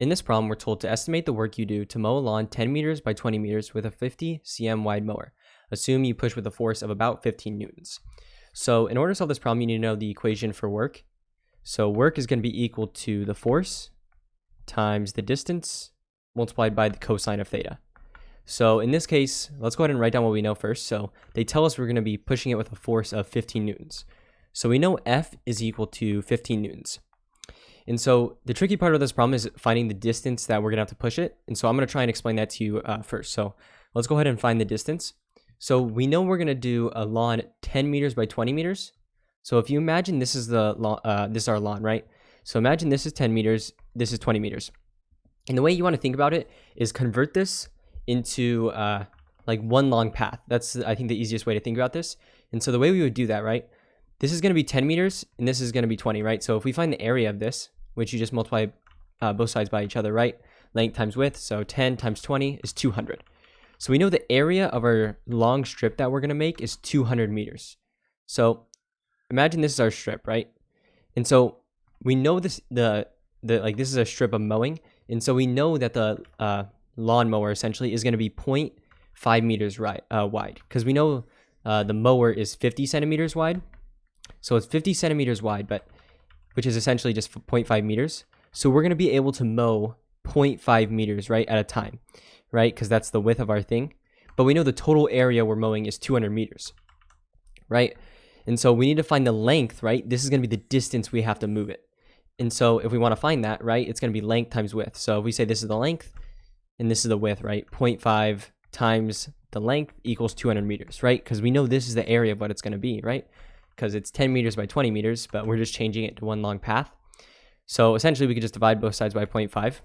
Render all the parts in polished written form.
In this problem, we're told to estimate the work you do to mow a lawn 10 meters by 20 meters with a 50 cm wide mower. Assume you push with a force of about 15 newtons. So in order to solve this problem, you need to know the equation for work. So work is going to be equal to the force times the distance multiplied by the cosine of theta. So in this case, let's go ahead and write down what we know first. So they tell us we're going to be pushing it with a force of 15 newtons. So we know F is equal to 15 newtons. And so the tricky part of this problem is finding the distance that we're going to have to push it. And so I'm going to try and explain that to you first. So let's go ahead and find the distance. So we know we're going to do a lawn 10 meters by 20 meters. So if you imagine this is the this is our lawn, right? So imagine this is 10 meters, this is 20 meters. And the way you want to think about it is convert this into like one long path. That's, I think, the easiest way to think about this. And so the way we would do that, right? This is going to be 10 meters and this is going to be 20, right? So if we find the area of this, which you just multiply both sides by each other, right? Length times width, so 10 times 20 is 200. So we know the area of our long strip that we're going to make is 200 meters. So imagine this is our strip, right? And so we know this, like this is a strip of mowing. And so we know that the lawnmower essentially is going to be 0.5 meters wide, because we know the mower is 50 centimeters wide. So it's 50 centimeters wide, but which is essentially just 0.5 meters. So we're going to be able to mow 0.5 meters, right, at a time, right? Because that's the width of our thing. But we know the total area we're mowing is 200 meters, right? And so we need to find the length, right? This is going to be the distance we have to move it. And so if we want to find that, right, it's going to be length times width. So if we say this is the length and this is the width, right, 0.5 times the length equals 200 meters, right? Because we know this is the area of what it's going to be, right? Because it's 10 meters by 20 meters, but we're just changing it to one long path. So essentially we could just divide both sides by 0.5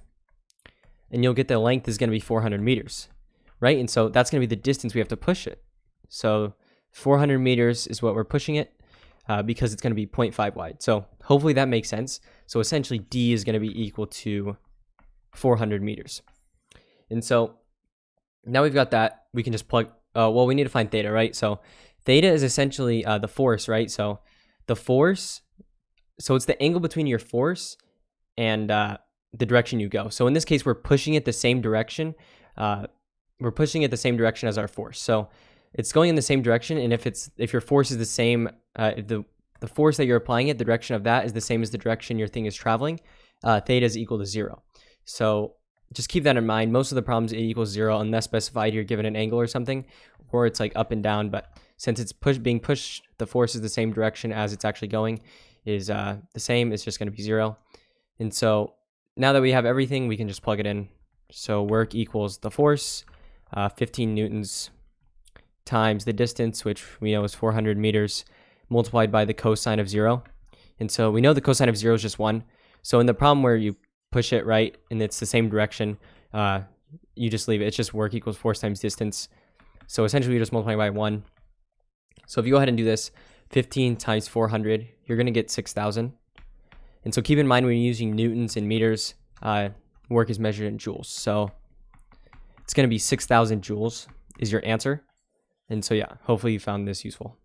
and you'll get the length is going to be 400 meters, right? And so that's going to be the distance we have to push it. So 400 meters is what we're pushing it because it's going to be 0.5 wide. So hopefully that makes sense. So essentially D is going to be equal to 400 meters. And so now we've got that, we can just plug, well, we need to find theta, right? So theta is essentially the force, right? So the force, so it's the angle between your force and the direction you go. So in this case, we're pushing it the same direction. We're pushing it the same direction as our force. So it's going in the same direction. And if your force is the same, if the force that you're applying it, the direction of that is the same as the direction your thing is traveling, theta is equal to 0. So just keep that in mind. Most of the problems it equals 0 unless specified you're given an angle or something, or it's like up and down. But since it's being pushed, the force is the same direction as it's actually going is the same. It's just going to be 0. And so now that we have everything, we can just plug it in. So work equals the force, 15 newtons, times the distance, which we know is 400 meters, multiplied by the cosine of 0. And so we know the cosine of 0 is just 1. So in the problem where you push it right and it's the same direction, you just leave it. It's just work equals force times distance. So essentially, you're just multiplying by 1. So if you go ahead and do this, 15 times 400, you're going to get 6,000. And so keep in mind when you're using newtons and meters, work is measured in joules. So it's going to be 6,000 joules is your answer. And so yeah, hopefully you found this useful.